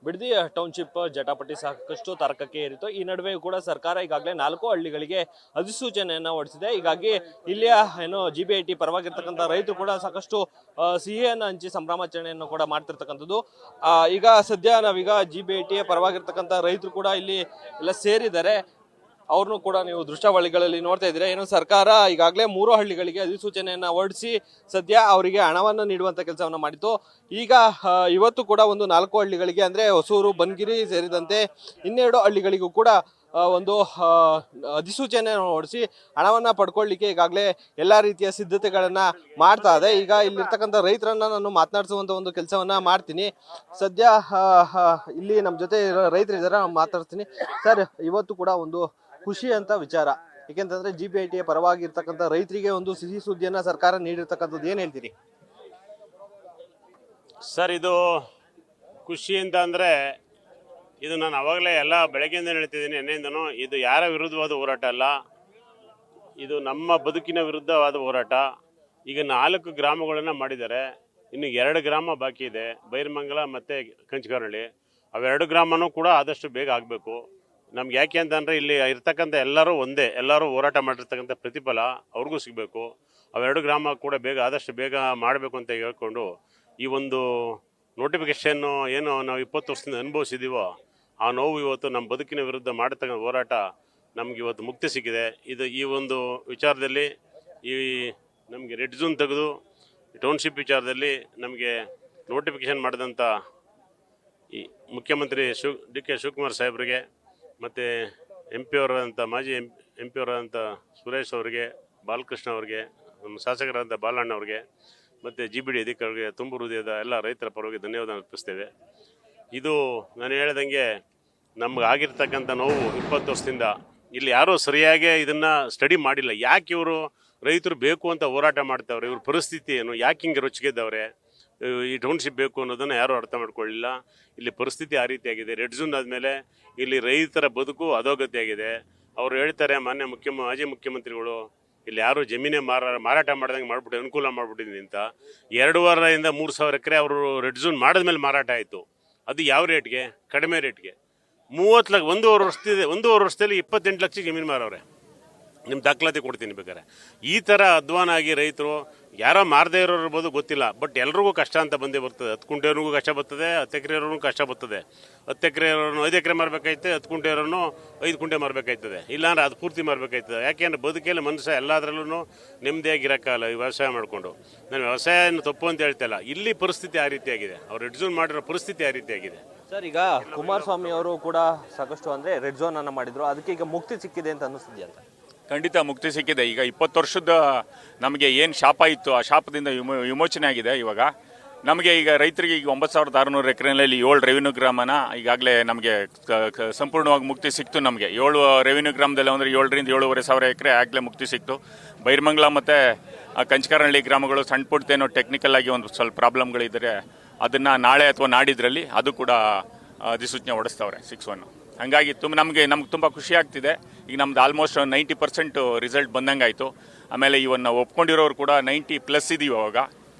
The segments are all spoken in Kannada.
ಬಿಡದಿ ಟೌನ್ಶಿಪ್ ಜಟಾಪಟಿ ಸಾಕಷ್ಟು ತರ್ಕಕ್ಕೆ ಏರಿತು. ಈ ನಡುವೆ ಕೂಡ ಸರ್ಕಾರ ಈಗಾಗಲೇ 4 ಹಳ್ಳಿಗಳಿಗೆ ಅಧಿಸೂಚನೆಯನ್ನ ಹೊರಡಿಸಿದೆ. ಹೀಗಾಗಿ ಇಲ್ಲಿಯ GBIT ಪರವಾಗಿರ್ತಕ್ಕಂಥ ರೈತರು ಕೂಡ ಸಾಕಷ್ಟು ಸಿಹಿಯನ್ನು ಹಂಚಿ ಸಂಭ್ರಮಾಚರಣೆಯನ್ನು ಕೂಡ ಮಾಡ್ತಿರ್ತಕ್ಕಂಥದ್ದು. ಈಗ ಸದ್ಯ ನಾವೀಗ GBIT ಪರವಾಗಿರ್ತಕ್ಕಂಥ ರೈತರು ಕೂಡ ಇಲ್ಲಿ ಎಲ್ಲ ಸೇರಿದ್ದಾರೆ. ಅವ್ರನ್ನೂ ಕೂಡ ನೀವು ದೃಶ್ಯಾವಳಿಗಳಲ್ಲಿ ನೋಡ್ತಾ ಇದ್ದೀರಾ. ಸರ್ಕಾರ ಈಗಾಗಲೇ 3 ಹಳ್ಳಿಗಳಿಗೆ ಅಧಿಸೂಚನೆಯನ್ನ ಹೊರಡಿಸಿ ಸದ್ಯ ಅವರಿಗೆ ಹಣವನ್ನು ನೀಡುವಂತ ಕೆಲಸವನ್ನ ಮಾಡಿತ್ತು. ಈಗ ಇವತ್ತು ಕೂಡ ಒಂದು 4 ಹಳ್ಳಿಗಳಿಗೆ ಅಂದ್ರೆ ಹೊಸೂರು, ಬನ್ಗಿರಿ ಸೇರಿದಂತೆ 12 ಹಳ್ಳಿಗಳಿಗೂ ಕೂಡ ಒಂದು ಅಧಿಸೂಚನೆಯನ್ನು ಹೊರಡಿಸಿ ಹಣವನ್ನ ಪಡ್ಕೊಳ್ಳಿಕ್ಕೆ ಈಗಾಗಲೇ ಎಲ್ಲಾ ರೀತಿಯ ಸಿದ್ಧತೆಗಳನ್ನ ಮಾಡ್ತಾ ಇದೆ. ಈಗ ಇಲ್ಲಿರ್ತಕ್ಕಂಥ ರೈತರನ್ನ ನಾನು ಮಾತನಾಡಿಸುವಂತ ಒಂದು ಕೆಲಸವನ್ನ ಮಾಡ್ತೀನಿ. ಸದ್ಯ ಇಲ್ಲಿ ನಮ್ಮ ಜೊತೆ ರೈತರಿದ್ದಾರೆ, ನಾನು ಮಾತಾಡ್ತೀನಿ. ಸರ್, ಇವತ್ತು ಕೂಡ ಒಂದು ಖುಷಿ ಅಂತ ವಿಚಾರ, ಏಕೆಂತಂದ್ರೆ GBIT ಪರವಾಗಿರ್ತಕ್ಕಂಥ ರೈತರಿಗೆ ಒಂದು ಸಿಹಿ ಸುದ್ದಿಯನ್ನ ಸರ್ಕಾರ ನೀಡಿರ್ತಕ್ಕಂಥದ್ದು, ಏನ್ ಹೇಳ್ತೀರಿ ಸರ್? ಇದು ಖುಷಿ ಅಂತ ಅಂದ್ರೆ ಇದು ನಾನು ಅವಾಗಲೇ ಎಲ್ಲ ಬೆಳಗ್ಗೆಯಿಂದ ಹೇಳ್ತಿದ್ದೀನಿ, ಎಣ್ಣೆಯಿಂದನೂ. ಇದು ಯಾರ ವಿರುದ್ಧವಾದ ಹೋರಾಟ ಅಲ್ಲ, ಇದು ನಮ್ಮ ಬದುಕಿನ ವಿರುದ್ಧವಾದ ಹೋರಾಟ. ಈಗ 4 ಗ್ರಾಮಗಳನ್ನು ಮಾಡಿದ್ದಾರೆ, ಇನ್ನು 2 ಗ್ರಾಮ ಬಾಕಿ ಇದೆ, ಬೈರಮಂಗಲ ಮತ್ತು ಕಂಚಗಾರಹಳ್ಳಿ. ಅವೆರಡು ಗ್ರಾಮನೂ ಕೂಡ ಆದಷ್ಟು ಬೇಗ ಆಗಬೇಕು. ನಮ್ಗೆ ಯಾಕೆ ಅಂತಂದರೆ ಇಲ್ಲಿ ಇರ್ತಕ್ಕಂಥ ಎಲ್ಲರೂ ಒಂದೇ, ಎಲ್ಲರೂ ಹೋರಾಟ ಮಾಡಿರ್ತಕ್ಕಂಥ ಪ್ರತಿಫಲ ಅವ್ರಿಗೂ ಸಿಗಬೇಕು. ಅವೆರಡು ಗ್ರಾಮ ಕೂಡ ಆದಷ್ಟು ಬೇಗ ಮಾಡಬೇಕು ಅಂತ ಹೇಳ್ಕೊಂಡು ಈ ಒಂದು ನೋಟಿಫಿಕೇಷನ್ನು ಏನು ನಾವು 20 ವರ್ಷದಿಂದ ಅನುಭವಿಸಿದ್ದೀವೋ ಆ ನೋವು ಇವತ್ತು ನಮ್ಮ ಬದುಕಿನ ವಿರುದ್ಧ ಮಾಡತಕ್ಕಂಥ ಹೋರಾಟ ನಮ್ಗೆ ಇವತ್ತು ಮುಕ್ತಿ ಸಿಕ್ಕಿದೆ. ಈ ಒಂದು ವಿಚಾರದಲ್ಲಿ ನಮಗೆ ರೆಡ್ ಝೋನ್ ತೆಗೆದು ಟೌನ್ಶಿಪ್ ವಿಚಾರದಲ್ಲಿ ನಮಗೆ ನೋಟಿಫಿಕೇಷನ್ ಮಾಡಿದಂಥ ಈ ಮುಖ್ಯಮಂತ್ರಿ DK ಶಿವಕುಮಾರ್ ಸಾಹೇಬರಿಗೆ ಮತ್ತು MP ಅವರಾದಂಥ ಮಾಜಿ MP ಅವರಾದಂಥ ಸುರೇಶ್ ಅವರಿಗೆ, ಬಾಲಕೃಷ್ಣ ಅವರಿಗೆ, ನಮ್ಮ ಶಾಸಕರಾದಂಥ ಬಾಲಣ್ಣ ಅವರಿಗೆ ಮತ್ತು GBD ಅಧಿಕಾರಿಗೆ ತುಂಬ ಹೃದಯದ ಎಲ್ಲ ರೈತರ ಪರವಾಗಿ ಧನ್ಯವಾದ ಅರ್ಪಿಸ್ತೇವೆ. ಇದು ನಾನು ಹೇಳ್ದಂಗೆ ನಮ್ಗೆ ಆಗಿರ್ತಕ್ಕಂಥ ನೋವು 20 ವರ್ಷದಿಂದ ಇಲ್ಲಿ ಯಾರೂ ಸರಿಯಾಗಿ ಇದನ್ನು ಸ್ಟಡಿ ಮಾಡಿಲ್ಲ. ಯಾಕೆ ಇವರು ರೈತರು ಬೇಕು ಅಂತ ಹೋರಾಟ ಮಾಡ್ತಾವ್ರೆ, ಇವ್ರ ಪರಿಸ್ಥಿತಿ ಏನು, ಯಾಕೆ ಹಿಂಗೆ ರೊಚ್ಚಿಗೆದ್ದವ್ರೆ, ಈ ಟೌನ್ಶಿಪ್ ಬೇಕು ಅನ್ನೋದನ್ನು ಯಾರೂ ಅರ್ಥ ಮಾಡ್ಕೊಳ್ಳಿಲ್ಲ. ಇಲ್ಲಿ ಪರಿಸ್ಥಿತಿ ಆ ರೀತಿಯಾಗಿದೆ. ರೆಡ್ ಝೋನ್ ಆದಮೇಲೆ ಇಲ್ಲಿ ರೈತರ ಬದುಕು ಅಧೋಗತಿ ಆಗಿದೆ. ಅವರು ಹೇಳ್ತಾರೆ, ಮಾಜಿ ಮುಖ್ಯಮಂತ್ರಿಗಳು ಇಲ್ಲಿ ಯಾರು ಜಮೀನೇ ಮಾರಾಟ ಮಾಡ್ದಂಗೆ ಮಾಡ್ಬಿಟ್ಟು ಅನುಕೂಲ ಮಾಡ್ಬಿಟ್ಟಿದ್ದೀನಿ ಅಂತ. 2 ವಾರದಿಂದ 3,000 ಎಕರೆ ಅವರು ರೆಡ್ ಝೋನ್ ಮಾಡಿದ್ಮೇಲೆ ಮಾರಾಟ ಆಯಿತು. ಅದು ಯಾವ ರೇಟ್ಗೆ? ಕಡಿಮೆ ರೇಟ್ಗೆ. 30 ಲಕ್ಷ, 1.5 ವರ್ಷದಲ್ಲಿ 28 ಲಕ್ಷ ಜಮೀನು ಮಾರವ್ರೆ. ನಿಮ್ಮ ದಾಖಲಾತಿ ಕೊಡ್ತೀನಿ ಬೇಕಾರೆ. ಈ ಥರ ಅಧ್ವಾನ ಆಗಿ ರೈತರು ಯಾರೋ ಮಾರದೇ ಇರೋರ್ಬೋದು ಗೊತ್ತಿಲ್ಲ, ಬಟ್ ಎಲ್ರಿಗೂ ಕಷ್ಟ ಅಂತ ಬಂದೇ ಬರ್ತದೆ. 10 ಕುಂಟೆಯವ್ರಿಗೂ ಕಷ್ಟ ಬರ್ತದೆ, 10 ಎಕರೆ ಇರೋರ್ಗೂ ಕಷ್ಟ ಬರ್ತದೆ. 10 ಎಕರೆ ಇರೋನು 5 ಎಕರೆ ಮಾರಬೇಕಾಯ್ತದೆ, 10 ಕುಂಟೆ ಇರೋನು 5 ಕುಂಟೆ ಮಾರಬೇಕಾಯ್ತದೆ, ಇಲ್ಲಾಂದ್ರೆ ಅದು ಪೂರ್ತಿ ಮಾರಬೇಕಾಯ್ತದೆ. ಯಾಕೆಂದ್ರೆ ಬದುಕಲ್ಲಿ ಮನುಷ್ಯ ಎಲ್ಲದರಲ್ಲೂ ನೆಮ್ಮದಿಯಾಗಿರೋಕ್ಕಲ್ಲ ಈ ವ್ಯವಸಾಯ ಮಾಡಿಕೊಂಡು. ನಾನು ವ್ಯವಸಾಯನ ತಪ್ಪು ಅಂತ ಹೇಳ್ತಿಲ್ಲ, ಇಲ್ಲಿ ಪರಿಸ್ಥಿತಿ ಆ ರೀತಿಯಾಗಿದೆ, ಅವ್ರು ರೆಡ್ ಝೋನ್ ಮಾಡಿರೋ ಪರಿಸ್ಥಿತಿ ಆ ರೀತಿಯಾಗಿದೆ. ಸರ್, ಈಗ ಕುಮಾರಸ್ವಾಮಿ ಅವರು ಕೂಡ ಸಾಕಷ್ಟು ಅಂದ್ರೆ ರೆಡ್ ಝೋನ್ ಅನ್ನ ಮಾಡಿದ್ರು, ಅದಕ್ಕೆ ಈಗ ಮುಕ್ತಿ ಸಿಕ್ಕಿದೆ ಅಂತ ಅನ್ನಿಸ್ತಿದ್ಯಾ ಅಂತ? ಖಂಡಿತ ಮುಕ್ತಿ ಸಿಕ್ಕಿದೆ. ಈಗ 20 ವರ್ಷದ ನಮಗೆ ಏನು ಶಾಪ ಇತ್ತು ಆ ಶಾಪದಿಂದ ವಿಮೋಚನೆ ಆಗಿದೆ. ಇವಾಗ ನಮಗೆ ಈಗ ರೈತರಿಗೆ ಈಗ 9,600 ಎಕರೆನಲ್ಲಿ 7 ರೆವಿನ್ಯೂ ಗ್ರಾಮನ ಈಗಾಗಲೇ ನಮಗೆ ಸಂಪೂರ್ಣವಾಗಿ ಮುಕ್ತಿ ಸಿಕ್ತು. ನಮಗೆ 7 ರೆವಿನ್ಯೂ ಗ್ರಾಮದಲ್ಲಿ ಅಂದರೆ 7ರಿಂದ 7,500 ಎಕರೆ ಆಗಲೇ ಮುಕ್ತಿ ಸಿಕ್ತು. ಬೈರಮಂಗಲ ಮತ್ತು ಕಂಚಗಾರಹಳ್ಳಿ ಗ್ರಾಮಗಳು ಸಣ್ಣ ಪುಟ್ಟದೇನೋ ಟೆಕ್ನಿಕಲ್ ಆಗಿ ಒಂದು ಸ್ವಲ್ಪ ಪ್ರಾಬ್ಲಮ್ಗಳಿದ್ದರೆ ಅದನ್ನು ನಾಳೆ ಅಥವಾ ನಾಡಿದ್ರಲ್ಲಿ ಅದು ಕೂಡ ಅಧಿಸೂಚನೆ ಹೊಡೆಸ್ತವ್ರೆ 6-1. ಹಾಗಾಗಿ ನಮಗೆ ತುಂಬ ಖುಷಿ ಆಗ್ತಿದೆ. ಈಗ ನಮ್ದು ಆಲ್ಮೋಸ್ಟ್ 90% ರಿಸಲ್ಟ್ ಬಂದಂಗೆ ಆಯಿತು. ಆಮೇಲೆ ಇವನ್ನ ಒಪ್ಕೊಂಡಿರೋರು ಕೂಡ 90+ ಇದೀವಿ. ಅವಾಗ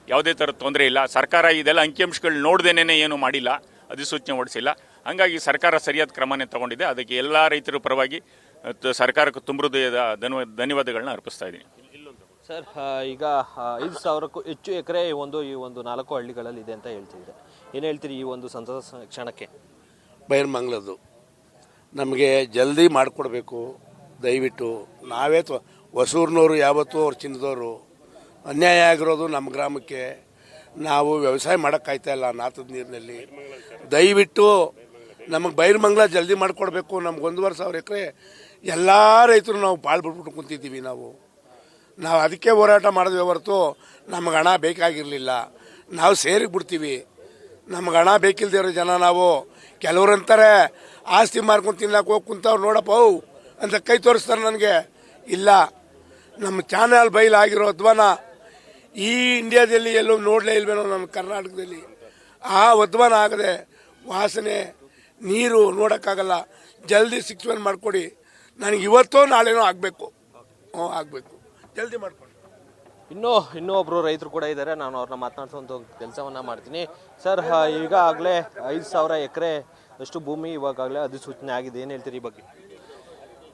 ಯಾವುದೇ ಥರದ ತೊಂದರೆ ಇಲ್ಲ. ಸರ್ಕಾರ ಇದೆಲ್ಲ ಅಂಕಿಅಂಶಗಳು ನೋಡ್ದೇನೆ ಏನು ಮಾಡಿಲ್ಲ, ಅಧಿಸೂಚನೆ ಹೊಡಿಸಿಲ್ಲ. ಹಾಗಾಗಿ ಸರ್ಕಾರ ಸರಿಯಾದ ಕ್ರಮನೇ ತಗೊಂಡಿದೆ. ಅದಕ್ಕೆ ಎಲ್ಲ ರೈತರ ಪರವಾಗಿ ಸರ್ಕಾರಕ್ಕೆ ತುಂಬ ಹೃದಯದ ಧನ್ಯವಾದಗಳನ್ನ ಅರ್ಪಿಸ್ತಾ ಇದ್ದೀನಿ. ಸರ್, ಈಗ 5,000ಕ್ಕೂ ಹೆಚ್ಚು ಎಕರೆ ಈ ಒಂದು 4 ಹಳ್ಳಿಗಳಲ್ಲಿ ಇದೆ ಅಂತ ಹೇಳ್ತಿದ್ರೆ, ಏನು ಹೇಳ್ತೀರಿ ಈ ಒಂದು ಸಂತಸ ಕ್ಷಣಕ್ಕೆ? ಬೈರಮಂಗಲದ್ದು ನಮಗೆ ಜಲ್ದಿ ಮಾಡಿಕೊಡ್ಬೇಕು ದಯವಿಟ್ಟು. ನಾವೇ ಹೊಸೂರಿನವರು ಯಾವತ್ತೂ ಅವ್ರು ಚಿನ್ನದವರು. ಅನ್ಯಾಯ ಆಗಿರೋದು ನಮ್ಮ ಗ್ರಾಮಕ್ಕೆ. ನಾವು ವ್ಯವಸಾಯ ಮಾಡೋಕ್ಕಾಯ್ತಾ ಇಲ್ಲ ನಾತದ ನೀರಿನಲ್ಲಿ. ದಯವಿಟ್ಟು ನಮಗೆ ಬೈರಮಂಗಲ ಜಲ್ದಿ ಮಾಡಿಕೊಡ್ಬೇಕು. ನಮ್ಗೆ 1,500 ಎಕರೆ ಎಲ್ಲ ರೈತರು ನಾವು ಬಾಳ್ ಬಿಟ್ಬಿಟ್ಟು ಕುಂತಿದ್ದೀವಿ. ನಾವು ಅದಕ್ಕೆ ಹೋರಾಟ ಮಾಡಿದ್ವಿ ಹೊರತು ನಮಗೆ ಹಣ ಬೇಕಾಗಿರಲಿಲ್ಲ. ನಾವು ಸೇರಿಗೆ ಬಿಡ್ತೀವಿ, ನಮ್ಗೆ ಹಣ ಬೇಕಿಲ್ದೇ ಇರೋ ಜನ ನಾವು. ಕೆಲವ್ರಂತಾರೆ ಆಸ್ತಿ ಮಾರ್ಕೊಂಡು ತಿನ್ನಕ್ಕೆ ಹೋಗಿ ಕುಂತವ್ರು ನೋಡಪ್ಪ ಅಂತ ಕೈ ತೋರಿಸ್ತಾರೆ ನನಗೆ. ಇಲ್ಲ, ನಮ್ಮ ಚಾನಲ್ ಬೈಲಾಗಿರೋ ಅಧ್ವಾನ ಈ ಇಂಡಿಯಾದಲ್ಲಿ ಎಲ್ಲೂ ನೋಡಲೇ ಇಲ್ವೇನೋ ನಮ್ಮ ಕರ್ನಾಟಕದಲ್ಲಿ. ಆ ಅಧ್ವಾನ ಆಗದೆ ವಾಸನೆ ನೀರು ನೋಡೋಕ್ಕಾಗಲ್ಲ. ಜಲ್ದಿ 6-1 ಮಾಡಿಕೊಡಿ. ನನಗೆ ಇವತ್ತೋ ನಾಳೆನೋ ಆಗಬೇಕು. ಆಗಬೇಕು, ಜಲ್ದಿ ಮಾಡಿಕೊಡಿ. ಇನ್ನೂ ಒಬ್ರು ರೈತರು ಕೂಡ ಇದ್ದಾರೆ, ನಾನು ಅವ್ರನ್ನ ಮಾತನಾಡಿಸುವಂಥ ಕೆಲಸವನ್ನ ಮಾಡ್ತೀನಿ. ಸರ್, ಈಗಾಗಲೇ 5,000 ಎಕರೆ ಅಷ್ಟು ಭೂಮಿ ಇವಾಗಲೇ ಅಧಿಸೂಚನೆ ಆಗಿದೆ, ಏನು ಹೇಳ್ತೀರಿ ಈ ಬಗ್ಗೆ?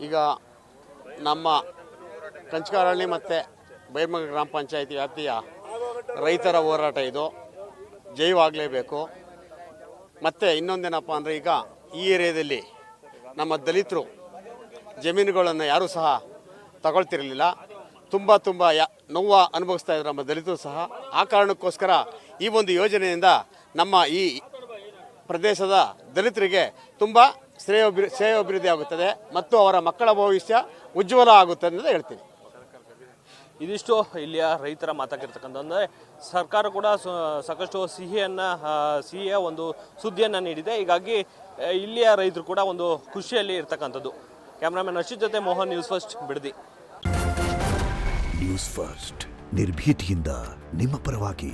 ಈಗ ನಮ್ಮ ಕಂಚಗಾರಹಳ್ಳಿ ಮತ್ತು ಬೈರ್ಮಂಗಲ ಗ್ರಾಮ ಪಂಚಾಯತಿ ವ್ಯಾಪ್ತಿಯ ರೈತರ ಹೋರಾಟ ಇದು ಜಯವಾಗಲೇಬೇಕು. ಮತ್ತು ಇನ್ನೊಂದೇನಪ್ಪ ಅಂದರೆ, ಈಗ ಈ ಏರಿಯಾದಲ್ಲಿ ನಮ್ಮ ದಲಿತರು ಜಮೀನುಗಳನ್ನು ಯಾರೂ ಸಹ ತಗೊಳ್ತಿರಲಿಲ್ಲ. ತುಂಬ ನೋವು ಅನುಭವಿಸ್ತಾ ಇದ್ರು ನಮ್ಮ ದಲಿತರು ಸಹ. ಆ ಕಾರಣಕ್ಕೋಸ್ಕರ ಈ ಒಂದು ಯೋಜನೆಯಿಂದ ನಮ್ಮ ಈ ಪ್ರದೇಶದ ದಲಿತರಿಗೆ ತುಂಬ ಶ್ರೇಯೋಭಿವೃದ್ಧಿ ಆಗುತ್ತದೆ ಮತ್ತು ಅವರ ಮಕ್ಕಳ ಭವಿಷ್ಯ ಉಜ್ವಲ ಆಗುತ್ತದೆ ಅಂತ ಹೇಳ್ತೀನಿ. ಇದಿಷ್ಟು ಇಲ್ಲಿಯ ರೈತರ ಮಾತಾಗಿರ್ತಕ್ಕಂಥ. ಅಂದರೆ ಸರ್ಕಾರ ಕೂಡ ಸಾಕಷ್ಟು ಸಿಹಿಯ ಒಂದು ಸುದ್ದಿಯನ್ನು ನೀಡಿದೆ. ಹೀಗಾಗಿ ಇಲ್ಲಿಯ ರೈತರು ಕೂಡ ಒಂದು ಖುಷಿಯಲ್ಲಿ ಇರ್ತಕ್ಕಂಥದ್ದು. ಕ್ಯಾಮ್ರಾಮನ್ ಅರ್ಷಿತ್ ಜೊತೆ Mohan, news first, Bidadi. News first ನಿರ್ಭೀತಿಯಿಂದ ನಿಮ್ಮ ಪರವಾಗಿ.